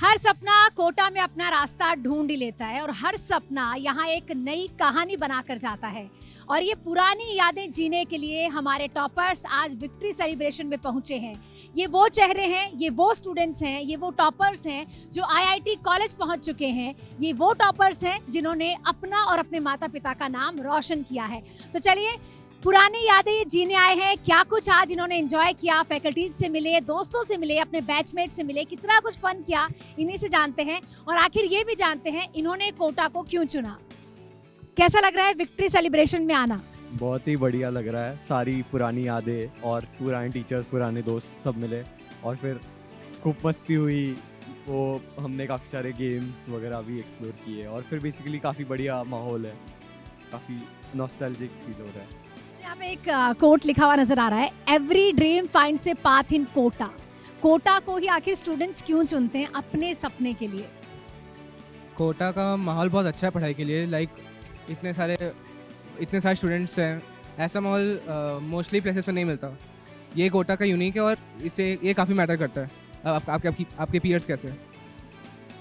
हर सपना कोटा में अपना रास्ता ढूंढ ही लेता है और हर सपना यहाँ एक नई कहानी बनाकर जाता है। और ये पुरानी यादें जीने के लिए हमारे टॉपर्स आज विक्ट्री सेलिब्रेशन में पहुंचे हैं। ये वो चेहरे हैं, ये वो स्टूडेंट्स हैं, ये वो टॉपर्स हैं जो आईआईटी कॉलेज पहुंच चुके हैं। ये वो टॉपर्स हैं जिन्होंने अपना और अपने माता पिता का नाम रोशन किया है। तो चलिए पुरानी यादें जीने आए हैं, क्या कुछ आज इन्होंने एंजॉय किया, फैकल्टीज से मिले, दोस्तों से मिले, अपने बैचमेट से मिले, कितना कुछ फन किया, इन्हीं से जानते हैं। और आखिर ये भी जानते हैं इन्होंने कोटा को क्यों चुना। कैसा लग रहा है विक्ट्री सेलिब्रेशन में आना? बहुत ही बढ़िया लग रहा है। सारी पुरानी यादें और पुराने टीचर्स, पुराने दोस्त सब मिले और फिर खूब मस्ती हुई। वो हमने काफ़ी सारे गेम्स वगैरह भी एक्सप्लोर किए और फिर बेसिकली काफ़ी बढ़िया माहौल है, काफ़ी नॉस्टैल्जिक फील हो रहा है। यहाँ पे एक कोट लिखा हुआ नजर आ रहा है, every dream finds a path in Kota. Kota को ही आखिर स्टूडेंट्स क्यों चुनते हैं अपने सपने के लिए? कोटा का माहौल बहुत अच्छा है पढ़ाई के लिए। इतने सारे स्टूडेंट्स हैं, ऐसा माहौल मोस्टली प्लेसेस में नहीं मिलता। ये कोटा का यूनिक है और इससे ये काफ़ी मैटर करता है। आपके पीयर्स कैसे हैं?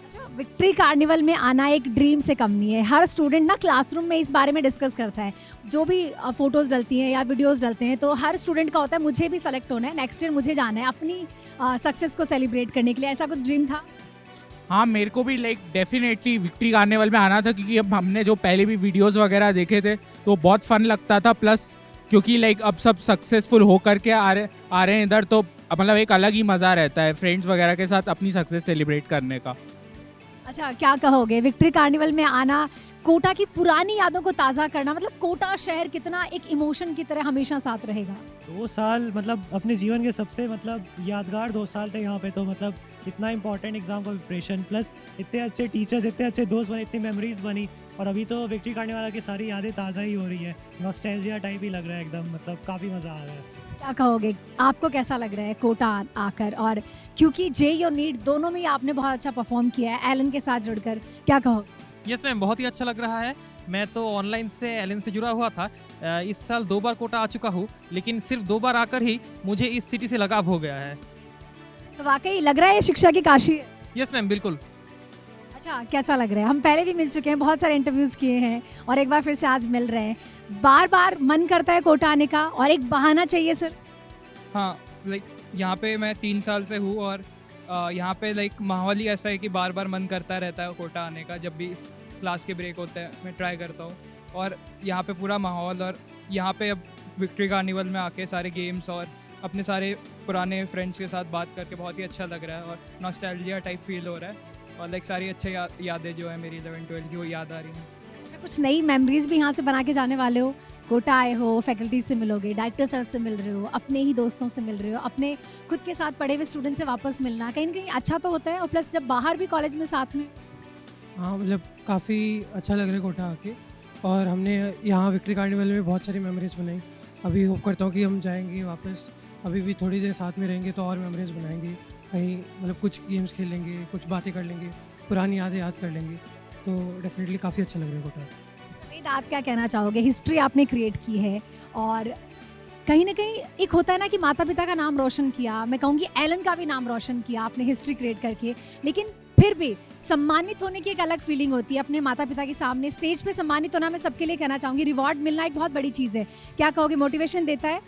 अच्छा, विक्ट्री कार्निवल में आना एक ड्रीम से कम नहीं है। हर स्टूडेंट ना क्लासरूम में इस बारे में डिस्कस करता है। जो भी फोटोज़ डलती हैं या वीडियोस डलते हैं तो हर स्टूडेंट का होता है मुझे भी सेलेक्ट होना है, नेक्स्ट ईयर मुझे जाना है अपनी सक्सेस को सेलिब्रेट करने के लिए। ऐसा कुछ ड्रीम था? हाँ, मेरे को भी डेफिनेटली विक्ट्री कार्निवल में आना था, क्योंकि अब हमने जो पहले भी वीडियोस वगैरह देखे थे तो बहुत फन लगता था। प्लस क्योंकि अब सब सक्सेसफुल होकर के आ रहे हैं इधर, तो मतलब एक अलग ही मज़ा रहता है फ्रेंड्स वगैरह के साथ अपनी सक्सेस सेलिब्रेट करने का। अच्छा, क्या कहोगे विक्ट्री कार्निवल में आना, कोटा की पुरानी यादों को ताज़ा करना, मतलब कोटा शहर कितना एक इमोशन की तरह हमेशा साथ रहेगा? 2 साल मतलब अपने जीवन के सबसे यादगार 2 साल थे यहाँ पे। तो इतना इंपॉर्टेंट एग्जाम का प्रिपरेशन, प्लस इतने अच्छे टीचर्स, इतने अच्छे दोस्त बने, इतनी मेमोरीज बनी। और अभी तो विक्ट्री कार्निवल की सारी यादें ताज़ा ही हो रही है, नॉस्टैल्जिया टाइप ही लग रहा है एकदम। काफ़ी मज़ा आ रहा है। क्या कहोगे, आपको कैसा लग रहा है कोटा आकर? और क्योंकि जेईई और नीट दोनों में ही आपने बहुत अच्छा परफॉर्म किया है एलन के साथ जुड़कर, क्या कहोगे? यस मैम, बहुत ही अच्छा लग रहा है। मैं तो ऑनलाइन से एलन से जुड़ा हुआ था। इस साल 2 बार कोटा आ चुका हूँ, लेकिन सिर्फ 2 बार आकर ही मुझे इस सिटी से लगाव हो गया है। तो वाकई लग रहा है ये शिक्षा की काशी है। यस मैम, बिल्कुल। अच्छा, कैसा लग रहा है? हम पहले भी मिल चुके हैं, बहुत सारे इंटरव्यूज़ किए हैं और एक बार फिर से आज मिल रहे हैं। बार बार मन करता है कोटा आने का और एक बहाना चाहिए सर। हाँ, यहाँ पे मैं 3 साल से हूँ और यहाँ पे माहौल ही ऐसा है कि बार बार मन करता रहता है कोटा आने का। जब भी क्लास के ब्रेक होते हैं मैं ट्राई करता हूँ और यहाँ पे पूरा माहौल, और यहाँ पे अब विक्ट्री कार्निवल में आके सारे गेम्स और अपने सारे पुराने फ्रेंड्स के साथ बात करके बहुत ही अच्छा लग रहा है और नॉस्टैल्जिया टाइप फील हो रहा है। और सारी अच्छी यादें जो है मेरी 11-12 की वो याद आ रही हैं। अच्छा, कुछ नई मेमोरीज भी यहाँ से बना के जाने वाले हो? कोटा आए हो, फैकल्टी से मिलोगे, डायरेक्टर सर से मिल रहे हो, अपने ही दोस्तों से मिल रहे हो, अपने खुद के साथ पढ़े हुए स्टूडेंट से वापस मिलना कहीं ना कहीं अच्छा तो होता है। और प्लस जब बाहर भी कॉलेज में साथ में। हाँ, काफ़ी अच्छा लग रहा है कोटा आके। और हमने यहाँ विक्ट्री कार्निवल में बहुत सारी मेमोरीज बनाई। अभी होप करता हूँ कि हम जाएंगे वापस, अभी भी थोड़ी देर साथ में रहेंगे तो और मेमोरीज बनाएंगे। कहीं कुछ गेम्स खेलेंगे, कुछ बातें कर लेंगे, पुरानी यादें याद कर लेंगे। तो डेफिनेटली काफ़ी अच्छा लग रहा है कोटा। अच्छा वेद, आप क्या कहना चाहोगे? हिस्ट्री आपने क्रिएट की है और कहीं ना कहीं एक होता है ना कि माता पिता का नाम रोशन किया, मैं कहूँगी एलन का भी नाम रोशन किया आपने हिस्ट्री क्रिएट करके, लेकिन फिर भी सम्मानित होने की एक अलग फीलिंग होती है अपने माता पिता के सामने। स्टेज पे सम्मानित होना मैं सबके लिए कहना चाहूँगी, रिवॉर्ड मिलना एक बहुत बड़ी चीज़ है। क्या कहोगे, मोटिवेशन देता है?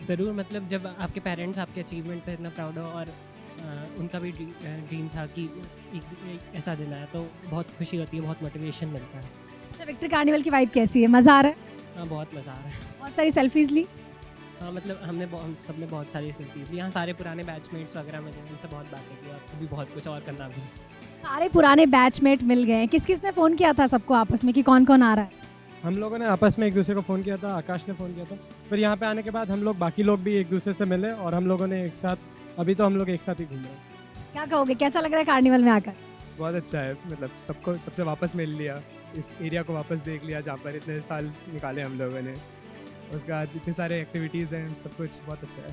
ज़रूर, जब आपके पेरेंट्स आपके अचीवमेंट पर इतना प्राउड हो और उनका भी ड्रीम था कि एक ऐसा दिन आया, तो बहुत खुशी होती है, बहुत मोटिवेशन मिलता है। अच्छा, विक्ट्री कार्निवल की वाइब कैसी है? मज़ा आ रहा है? हाँ, बहुत मज़ा आ रहा है। बहुत सारी सेल्फीज़ ली? हाँ, हम सबने बहुत सारी सेल्फीज ली। यहाँ सारे पुराने बैचमेट्स वगैरह मिले, उनसे बहुत बातें की और भी बहुत कुछ और करना भी। सारे पुराने बैचमेट मिल गए। किस किस ने फ़ोन किया था सबको आपस में कि कौन कौन आ रहा है? हम लोगों ने आपस में एक दूसरे को फ़ोन किया था, आकाश ने फ़ोन किया था। फिर यहाँ पे आने के बाद हम लोग बाकी लोग भी एक दूसरे से मिले और हम लोगों ने एक साथ, अभी तो हम लोग एक साथ ही घूम रहे हैं। क्या कहोगे, कैसा लग रहा है कार्निवल में आकर? बहुत अच्छा है, सबसे वापस मिल लिया, इस एरिया को वापस देख लिया जहाँ पर इतने साल निकाले हम लोगों ने। उसके बाद इतने सारे एक्टिविटीज़ हैं, सब कुछ बहुत अच्छा है।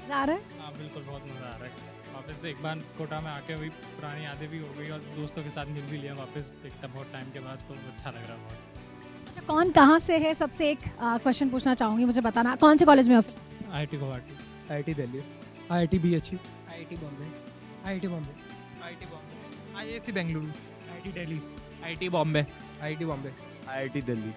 मज़ा आ रहा है? हाँ बिल्कुल, बहुत मज़ा आ रहा है। वापस एक बार कोटा में आके वही पुरानी यादें भी हो गई और दोस्तों के साथ मिल भी लिया वापस, देखता बहुत टाइम के बाद, तो अच्छा लग रहा है बहुत। अच्छा, कौन कहाँ से है? सबसे एक क्वेश्चन पूछना चाहूँगी, मुझे बताना कौन से कॉलेज में हो? IIT Guwahati, IIT Delhi, IIT BHU, IIT Bombay. IIT Bombay. IT Bombay, IIC Bengaluru, IT Delhi. IT Bombay. IIT Bombay. IIT Delhi.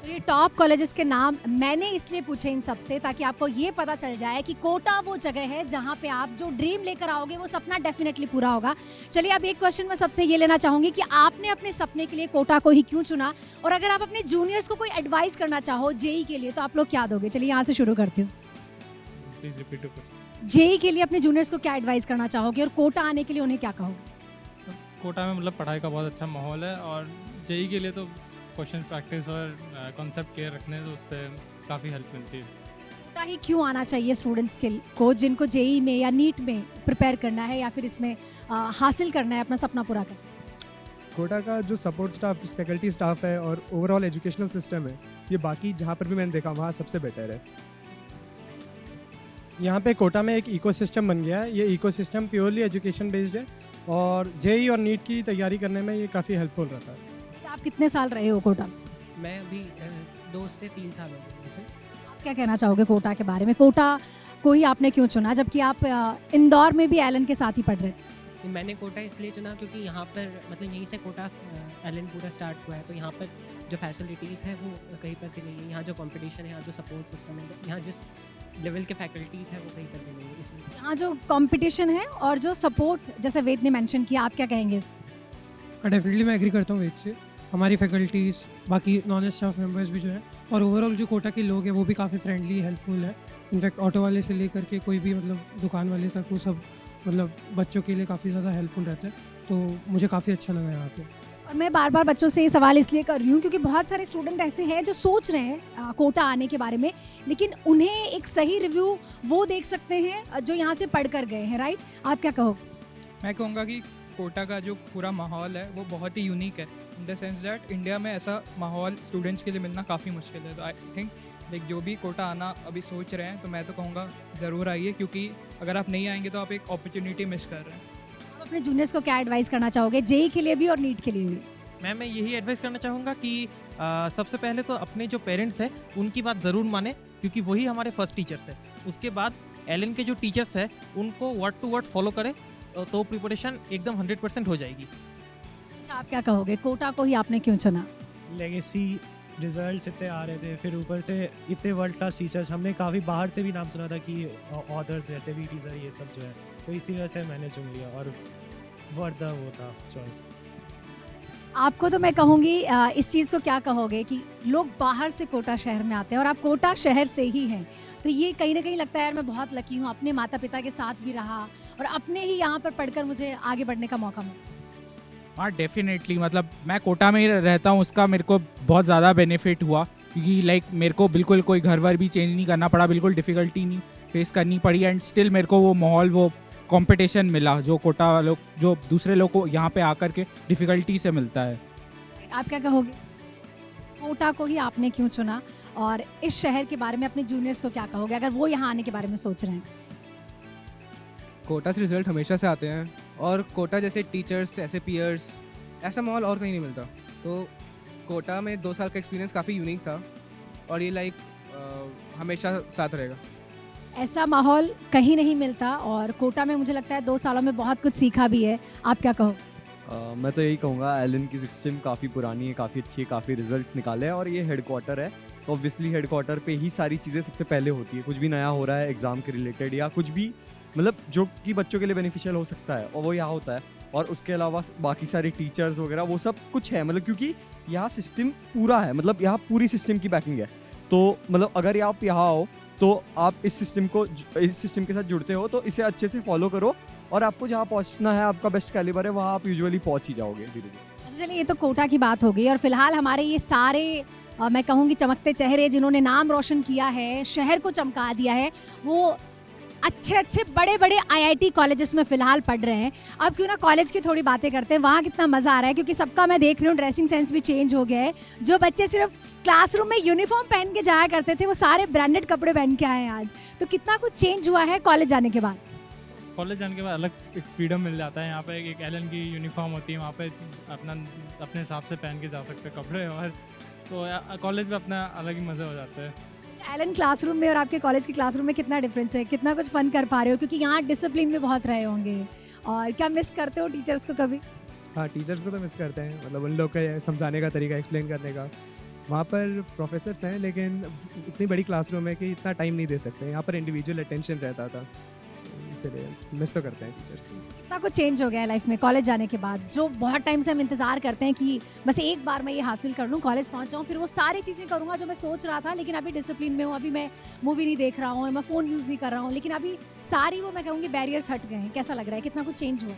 तो ये टॉप कॉलेजेस के नाम मैंने इसलिए पूछे इन सब से ताकि आपको ये पता चल जाए कि कोटा वो जगह है जहाँ पे आप जो ड्रीम लेकर आओगे वो सपना डेफिनेटली पूरा होगा। चलिए अब एक क्वेश्चन मैं सबसे ये लेना चाहूंगी कि आपने अपने सपने के लिए कोटा को ही क्यों चुना, और अगर आप अपने जूनियर्स को कोई एडवाइस करना चाहो जेई के लिए तो आप लोग क्या दोगे? चलिए यहाँ से शुरू करती हूँ। Please repeat the question. JEE के लिए अपने जूनियर्स को क्या एडवाइस करना चाहोगे और कोटा आने के लिए उन्हें क्या कहोगे? कोटा में मतलब पढ़ाई का बहुत अच्छा माहौल है, और जेई के लिए तो क्वेश्चन प्रैक्टिस और कॉन्सेप्ट क्लियर रखने तो उससे काफ़ी हेल्प मिलती है। कोटा ही क्यों आना चाहिए स्टूडेंट्स को जिनको जेई में या नीट में प्रिपेयर करना है या फिर इसमें हासिल करना है अपना सपना पूरा करना? कोटा का जो सपोर्ट स्टाफ, फैकल्टी स्टाफ है और ओवरऑल एजुकेशनल सिस्टम है, ये बाकी जहाँ पर भी मैंने देखा वहाँ सबसे बेटर है। यहाँ पे कोटा में एक इकोसिस्टम बन गया है। ये इकोसिस्टम प्योरली एजुकेशन बेस्ड है और जेई और नीट की तैयारी करने में ये काफ़ी हेल्पफुल रहता है। आप कितने साल रहे हो कोटा में? मैं अभी 2 से 3 साल हो गए मुझे। आप क्या कहना चाहोगे कोटा के बारे में? कोटा को ही आपने क्यों चुना जबकि आप इंदौर में भी एलन के साथ ही पढ़ रहे थे? मैंने कोटा इसलिए चुना क्योंकि यहाँ पर मतलब यहीं से कोटा एलन पूरा स्टार्ट हुआ है, तो यहाँ पर जो फैसिलिटीज़ है वो कहीं पर भी नहीं है। यहाँ जो कंपटीशन है, यहाँ जो सपोर्ट सिस्टम है, यहाँ जिस लेवल के फैकल्टीज़ है वो कहीं पर भी नहीं है, इसलिए यहाँ जो कंपटीशन है और जो सपोर्ट जैसे वेद ने मेंशन किया, आप क्या कहेंगे इस? डेफिनेटली मैं एग्री करता हूँ वेद से। हमारी फैकल्टीज़, बाकी नॉन स्टाफ मेंबर्स भी जो है, और ओवरऑल जो कोटा के लोग हैं वो भी काफ़ी फ्रेंडली, हेल्पफुल है। इनफैक्ट ऑटो वाले से लेकर के कोई भी मतलब दुकान वाले तक वो सब मतलब बच्चों के लिए काफ़ी ज़्यादा हेल्पफुल रहता है, तो मुझे काफ़ी अच्छा लगा यहाँ पे। और मैं बार बार बच्चों से ये सवाल इसलिए कर रही हूँ क्योंकि बहुत सारे स्टूडेंट ऐसे हैं जो सोच रहे हैं कोटा आने के बारे में, लेकिन उन्हें एक सही रिव्यू वो देख सकते हैं जो यहाँ से पढ़ कर गए हैं, राइट? आप क्या कहोगे? मैं कहूँगा कि कोटा का जो पूरा माहौल है वो बहुत ही यूनिक है, in the sense that India में ऐसा माहौल स्टूडेंट्स के लिए मिलना काफ़ी मुश्किल है। तो आई थिंक लाइक जो भी कोटा आना अभी सोच रहे हैं तो मैं तो कहूँगा ज़रूर आइए, क्योंकि अगर आप नहीं आएंगे तो आप एक अपॉर्चुनिटी मिस कर रहे हैं। आप अपने जूनियर्स को क्या एडवाइस करना चाहोगे जेई के लिए भी और नीट के लिए भी? मैं यही एडवाइस करना चाहूँगा कि सबसे पहले तो अपने जो पेरेंट्स हैं उनकी बात ज़रूर माने, क्योंकि वही हमारे फर्स्ट टीचर्स हैं। उसके बाद एलन के जो टीचर्स हैं उनको वर्ड टू वर्ड फॉलो करें तो प्रिपरेशन एकदम 100% हो जाएगी। अच्छा, आप क्या कहोगे? कोटा को ही आपने क्यों चुना? लेगेसी रिजल्ट्स इतने आ रहे थे, फिर ऊपर से इतने वर्ल्ड क्लास टीचर्स, हमने काफ़ी बाहर से भी नाम सुना था कि ऑथर्स जैसे भी टीचर ये सब जो है, तो इसी वजह से मैंने चुन लिया और वर्थ द वो था चॉइस। आपको तो मैं कहूँगी इस चीज़ को क्या कहोगे कि लोग बाहर से कोटा शहर में आते हैं और आप कोटा शहर से ही हैं, तो ये कहीं ना कहीं लगता है यार मैं बहुत लकी हूँ, अपने माता पिता के साथ भी रहा और अपने ही यहाँ पर पढ़कर मुझे आगे बढ़ने का मौका मिला। हाँ डेफिनेटली, मतलब मैं कोटा में ही रहता हूँ, उसका मेरे को बहुत ज़्यादा बेनिफिट हुआ क्योंकि लाइक मेरे को बिल्कुल कोई घर वर भी चेंज नहीं करना पड़ा, बिल्कुल डिफ़िकल्टी नहीं फेस करनी पड़ी एंड स्टिल मेरे को वो माहौल, वो कंपटीशन मिला जो कोटा वालों, जो दूसरे लोग को यहाँ पे आकर के डिफ़िकल्टी से मिलता है। आप क्या कहोगे? कोटा को ही आपने क्यों चुना और इस शहर के बारे में अपने जूनियर्स को क्या कहोगे अगर वो यहाँ आने के बारे में सोच रहे हैं? कोटा से रिजल्ट हमेशा से आते हैं और कोटा जैसे टीचर्स, ऐसे पीयर्स, ऐसा माहौल और कहीं नहीं मिलता। तो कोटा में 2 साल का एक्सपीरियंस काफ़ी यूनिक था और ये लाइक हमेशा साथ रहेगा। ऐसा माहौल कहीं नहीं मिलता और कोटा में मुझे लगता है 2 सालों में बहुत कुछ सीखा भी है। आप क्या कहो? मैं तो यही कहूँगा एलन की सिस्टम काफ़ी पुरानी है, काफ़ी अच्छी है, काफ़ी रिजल्ट्स निकाले हैं और ये हेडक्वार्टर है, तो ऑब्वियसली हेडक्वार्टर पे ही सारी चीज़ें सबसे पहले होती है। कुछ भी नया हो रहा है एग्ज़ाम के रिलेटेड या कुछ भी मतलब जो कि बच्चों के लिए बेनिफिशियल हो सकता है और वो यहाँ होता है। और उसके अलावा बाकी सारे टीचर्स वगैरह वो सब कुछ है, मतलब क्योंकि यहाँ सिस्टम पूरा है, मतलब यहाँ पूरी सिस्टम की बैकिंग है। तो मतलब अगर आप यहाँ आओ तो आप इस सिस्टम के साथ जुड़ते हो तो इसे अच्छे से फॉलो करो और आपको जहाँ पहुँचना है, आपका बेस्ट कैलिबर है, वहाँ आप यूजुअली पहुँच ही जाओगे धीरे धीरे। अच्छा चलिए, ये तो कोटा की बात हो गई और फिलहाल हमारे ये सारे मैं कहूँगी चमकते चेहरे जिन्होंने नाम रोशन किया है, शहर को चमका दिया है, वो अच्छे अच्छे बड़े बड़े आईआईटी कॉलेजेस में फ़िलहाल पढ़ रहे हैं। अब क्यों ना कॉलेज की थोड़ी बातें करते हैं, वहाँ कितना मज़ा आ रहा है क्योंकि सबका मैं देख रही हूँ ड्रेसिंग सेंस भी चेंज हो गया है। जो बच्चे सिर्फ क्लासरूम में यूनिफॉर्म पहन के जाया करते थे वो सारे ब्रांडेड कपड़े पहन के आए हैं आज। तो कितना कुछ चेंज हुआ है कॉलेज जाने के बाद? कॉलेज जाने के बाद अलग एक फ्रीडम मिल जाता है। यहाँ पे एक एलन की यूनिफॉर्म होती है, वहाँ पे अपने हिसाब से पहन के जा सकते हैं कपड़े, और तो कॉलेज में अपना अलग ही मज़े हो जाते हैं। एलन क्लासरूम में और आपके कॉलेज के क्लासरूम में कितना डिफरेंस है, कितना कुछ फन कर पा रहे हो, क्योंकि यहाँ डिसिप्लिन में बहुत रहे होंगे, और क्या मिस करते हो टीचर्स को कभी? हाँ, टीचर्स को तो मिस करते हैं, मतलब उन लोग का समझाने का तरीका, एक्सप्लेन करने का। वहाँ पर प्रोफेसर्स हैं लेकिन इतनी बड़ी क्लासरूम है कि इतना टाइम नहीं दे सकते। यहाँ पर इंडिविजुअल अटेंशन रहता था, इसलिए मिस तो करते हैं टीचर्स को। कितना कुछ चेंज हो गया है लाइफ में कॉलेज जाने के बाद, जो बहुत टाइम से हम इंतजार करते हैं कि बस एक बार मैं ये हासिल कर लूँ, कॉलेज पहुँच जाऊँ, फिर वो सारी चीज़ें करूँगा जो मैं सोच रहा था, लेकिन अभी डिसिप्लिन में हूँ, अभी मैं मूवी नहीं देख रहा हूँ, मैं फ़ोन यूज़ नहीं कर रहा हूँ, लेकिन अभी सारी वो मैं कहूँगी बैरियर्स हट गए हैं। कैसा लग रहा है, कितना कुछ चेंज हुआ?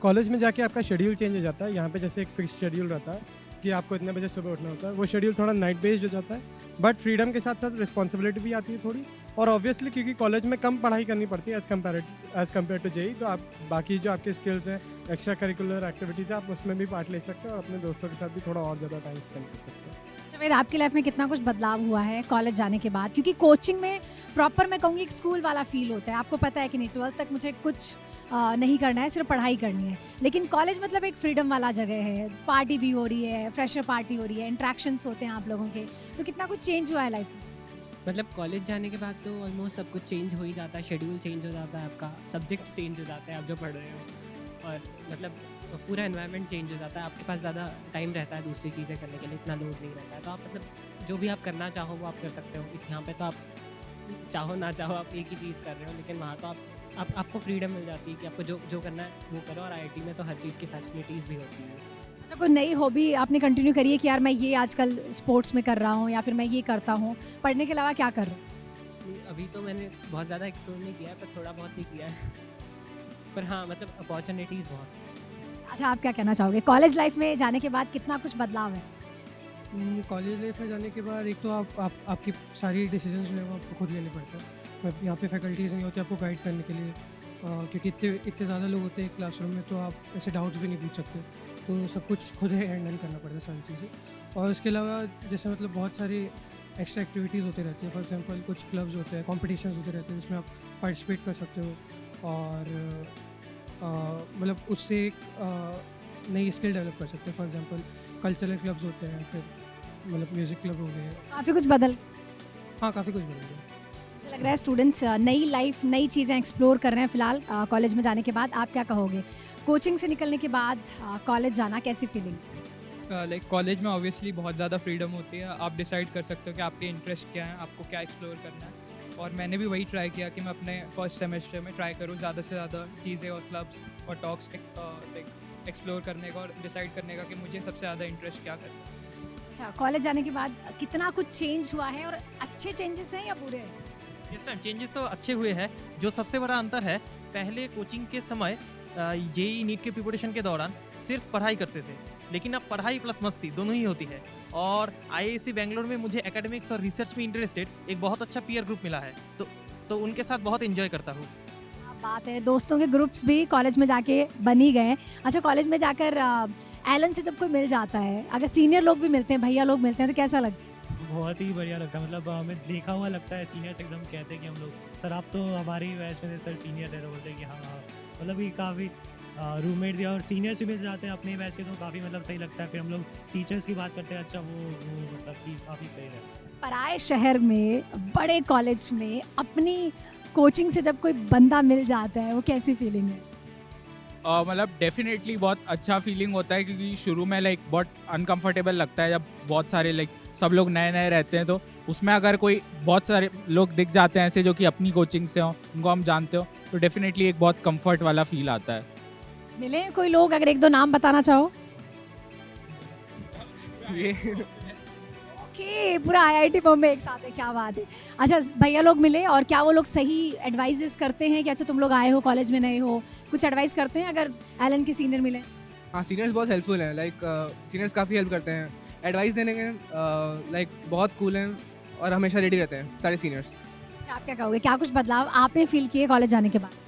कॉलेज में जाके आपका शेड्यूल चेंज हो जाता है। यहाँ पे जैसे एक फिक्स शेड्यूल रहता है कि आपको इतने बजे सुबह उठना होता है, वो शेड्यूल थोड़ा नाइट बेस्ड हो जाता है, बट फ्रीडम के साथ साथ रिस्पॉन्सिबिलिटी भी आती है थोड़ी। और ऑब्वियसली क्योंकि कॉलेज में कम पढ़ाई करनी पड़ती है एज़ कम्पेयर टू जेई, तो आप बाकी जो आपके स्किल्स हैं, एक्स्ट्रा करिकुलर एक्टिविटीज़, आप उसमें भी पार्ट ले सकते हो और अपने दोस्तों के साथ भी थोड़ा और ज़्यादा टाइम स्पेंड कर सकते हो। जवेद, आपकी लाइफ में कितना कुछ बदलाव हुआ है कॉलेज जाने के बाद, क्योंकि कोचिंग में प्रॉपर मैं कहूँगी एक स्कूल वाला फील होता है, आपको पता है कि नहीं 12th तक मुझे कुछ नहीं करना है, सिर्फ पढ़ाई करनी है, लेकिन कॉलेज मतलब एक फ्रीडम वाला जगह है, पार्टी भी हो रही है, फ्रेशर पार्टी हो रही है, इंट्रैक्शंस होते हैं आप लोगों के, तो कितना कुछ चेंज हुआ है लाइफ में? मतलब कॉलेज जाने के बाद तो ऑलमोस्ट सब कुछ चेंज हो ही जाता है, शेड्यूल चेंज हो जाता है, आपका सब्जेक्ट्स चेंज हो जाते हैं आप जो पढ़ रहे हो, और मतलब पूरा एनवायरनमेंट चेंज हो जाता है, आपके पास ज़्यादा टाइम रहता है दूसरी चीज़ें करने के लिए, इतना लोड नहीं रहता है, तो आप मतलब जो भी आप करना चाहो वो आप कर सकते हो। इस यहाँ पे तो आप चाहो ना चाहो आप एक ही चीज़ कर रहे हो, लेकिन वहाँ तो आपको फ्रीडम मिल जाती है कि आपको जो करना है वो करो, और आईआईटी में तो हर चीज़ की फैसिलिटीज़ भी होती है। अच्छा, कोई नई हॉबी आपने कंटिन्यू करी है कि यार मैं ये आजकल स्पोर्ट्स में कर रहा हूँ, या फिर मैं ये करता हूँ, पढ़ने के अलावा क्या कर रहा हूँ? अभी तो मैंने बहुत ज़्यादा एक्सप्लोर नहीं किया है, पर थोड़ा बहुत ही किया है। पर हाँ, मतलब अपॉर्चुनिटीज़ बहुत। अच्छा, आप क्या कहना चाहोगे कॉलेज लाइफ में जाने के बाद कितना कुछ बदलाव है? कॉलेज लाइफ में जाने के बाद एक तो आपकी सारी डिसीजन जो है वो आपको खुद लेने पड़ते हैं। यहाँ पे फैकल्टीज़ नहीं होती आपको गाइड करने के लिए, क्योंकि इतने ज़्यादा लोग होते हैं क्लासरूम में, तो आप ऐसे डाउट्स भी नहीं पूछ सकते, तो सब कुछ खुद ही हैंडल करना पड़ता है सारी चीज़ें। और उसके अलावा जैसे मतलब बहुत सारी एक्स्ट्रा एक्टिविटीज़ होती रहती है, फॉर एग्जांपल कुछ क्लब्स होते हैं, कॉम्पिटिशन्स होते रहते हैं जिसमें आप पार्टिसिपेट कर सकते हो, और मतलब उससे एक नई स्किल डेवलप कर सकते हैं। फॉर एग्जांपल कल्चरल क्लब्स होते हैं, फिर मतलब म्यूज़िक क्लब हो गए। काफ़ी कुछ बदल, हाँ, काफ़ी कुछ बदल गया। मुझे लग रहा है स्टूडेंट्स नई लाइफ, नई चीज़ें एक्सप्लोर कर रहे हैं फिलहाल कॉलेज में जाने के बाद। आप क्या कहोगे, कोचिंग से निकलने के बाद कॉलेज जाना कैसी फीलिंग? लाइक कॉलेज में ऑब्वियसली बहुत ज़्यादा फ्रीडम होती है, आप डिसाइड कर सकते हो कि आपके इंटरेस्ट क्या हैं, आपको क्या एक्सप्लोर करना है, और मैंने भी वही ट्राई किया कि मैं अपने फर्स्ट सेमेस्टर में ट्राई करूँ ज़्यादा से ज़्यादा चीज़ें और क्लब्स और टॉक्स एक्सप्लोर करने का, और डिसाइड करने का कि मुझे सबसे ज़्यादा इंटरेस्ट क्या करना है। अच्छा, कॉलेज जाने के बाद कितना कुछ चेंज हुआ है, और अच्छे चेंजेस हैं या बुरे हैं? इस टाइम चेंजेस तो अच्छे हुए हैं। जो सबसे बड़ा अंतर है, पहले कोचिंग के समय जेई नीट के प्रिपरेशन के दौरान सिर्फ पढ़ाई करते थे, लेकिन अब पढ़ाई प्लस मस्ती दोनों ही होती है। और आईआईसी बेंगलोर में मुझे एकेडमिक्स और रिसर्च में इंटरेस्टेड एक बहुत अच्छा पीयर ग्रुप मिला है, तो उनके साथ बहुत एंजॉय करता हूँ। बात है, दोस्तों के ग्रुप्स भी कॉलेज में जाके बन ही गए हैं। अच्छा, कॉलेज में जाकर एलन से जब कोई मिल जाता है, अगर सीनियर लोग भी मिलते हैं, भैया लोग मिलते हैं, तो कैसा लगता है? बहुत ही बढ़िया लगता है, मतलब हमें देखा हुआ लगता है, सीनियर्स एकदम कहते हैं कि हम लोग सर आप तो हमारे ही बैच में थे, सर सीनियर थे, तो बोलते हैं कि हाँ, मतलब ये काफ़ी रूममेट्स और सीनियर्स भी मिल जाते हैं अपने बैच के, तो काफ़ी मतलब सही लगता है। फिर हम लोग टीचर्स की बात करते हैं, अच्छा वो मतलब कि काफ़ी सही रहता है। पराए शहर में, बड़े कॉलेज में अपनी कोचिंग से जब कोई बंदा मिल जाता है, वो कैसी फीलिंग है? मतलब डेफिनेटली बहुत अच्छा फीलिंग होता है, क्योंकि शुरू में लाइक बहुत अनकंफर्टेबल लगता है जब बहुत सारे लाइक सब लोग नए नए रहते हैं, तो उसमें अगर कोई बहुत सारे लोग दिख जाते हैं ऐसे जो कि अपनी कोचिंग से हों, उनको हम जानते हो, तो डेफिनेटली एक बहुत कंफर्ट वाला फील आता है। मिले हैं कोई लोग, अगर एक दो नाम बताना चाहो? ये ओके, पूरा आईआईटी बॉम्बे एक साथ है, क्या बात है। अच्छा, भैया लोग मिले, और क्या वो लोग सही एडवाइजेस करते हैं कि अच्छा तुम लोग आए हो कॉलेज में, नए हो, कुछ एडवाइस करते हैं अगर एलन के सीनियर मिले? हाँ, सीनियर्स बहुत हेल्पफुल हैं, लाइक सीनियर्स काफ़ी हेल्प करते हैं एडवाइस देने के, लाइक बहुत कूल हैं और हमेशा रेडी रहते हैं सारे सीनियर्स। अच्छा, आप क्या कहोगे, क्या कुछ बदलाव आपने फील किए कॉलेज जाने के बाद?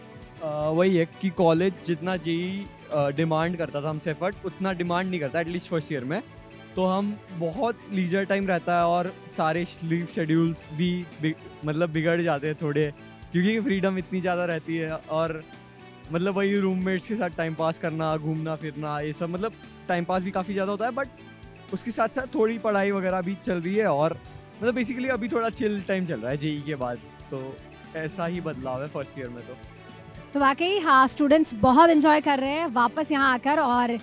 वही है कि कॉलेज जितना जेई डिमांड करता था हमसे एफर्ट, उतना डिमांड नहीं करता, एटलीस्ट फर्स्ट ईयर में। तो हम बहुत लीजर टाइम रहता है, और सारे स्लीप शेड्यूल्स भी मतलब बिगड़ जाते हैं थोड़े, क्योंकि फ्रीडम इतनी ज़्यादा रहती है। और मतलब वही रूममेट्स के साथ टाइम पास करना, घूमना फिरना, ये सब मतलब टाइम पास भी काफ़ी ज़्यादा होता है, बट उसके साथ साथ थोड़ी पढ़ाई वगैरह भी चल रही है। और मतलब बेसिकली अभी थोड़ा चिल टाइम चल रहा है जेई के बाद, तो ऐसा ही बदलाव है फर्स्ट ईयर में। तो वाकई हाँ, स्टूडेंट्स बहुत एंजॉय कर रहे हैं वापस यहाँ आकर, और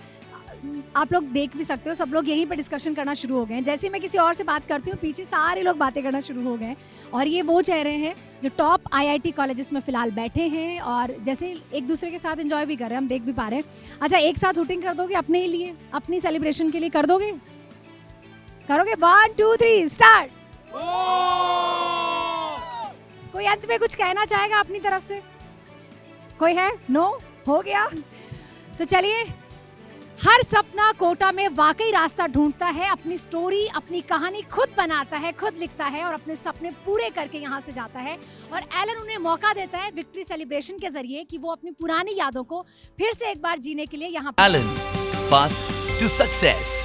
आप लोग देख भी सकते हो सब लोग यहीं पे डिस्कशन करना शुरू हो गए हैं। जैसे ही मैं किसी और से बात करती हूँ पीछे सारे लोग बातें करना शुरू हो गए हैं, और ये वो चेहरे हैं जो टॉप आईआईटी कॉलेजेस में फिलहाल बैठे हैं और जैसे एक दूसरे के साथ एंजॉय भी कर रहे हैं, हम देख भी पा रहे हैं। अच्छा, एक साथ हुटिंग कर दोगे अपने लिए, अपनी सेलिब्रेशन के लिए कर दोगे? करोगे? 1 2 3 स्टार्ट। कोई अंत में कुछ कहना चाहेगा अपनी तरफ से? कोई है? नो? हो गया? तो चलिए, हर सपना कोटा में वाकई रास्ता ढूंढता है, अपनी स्टोरी, अपनी कहानी खुद बनाता है, खुद लिखता है और अपने सपने पूरे करके यहाँ से जाता है। और एलन उन्हें मौका देता है विक्ट्री सेलिब्रेशन के जरिए कि वो अपनी पुरानी यादों को फिर से एक बार जीने के लिए यहाँ एलन, पाथ टू सक्सेस।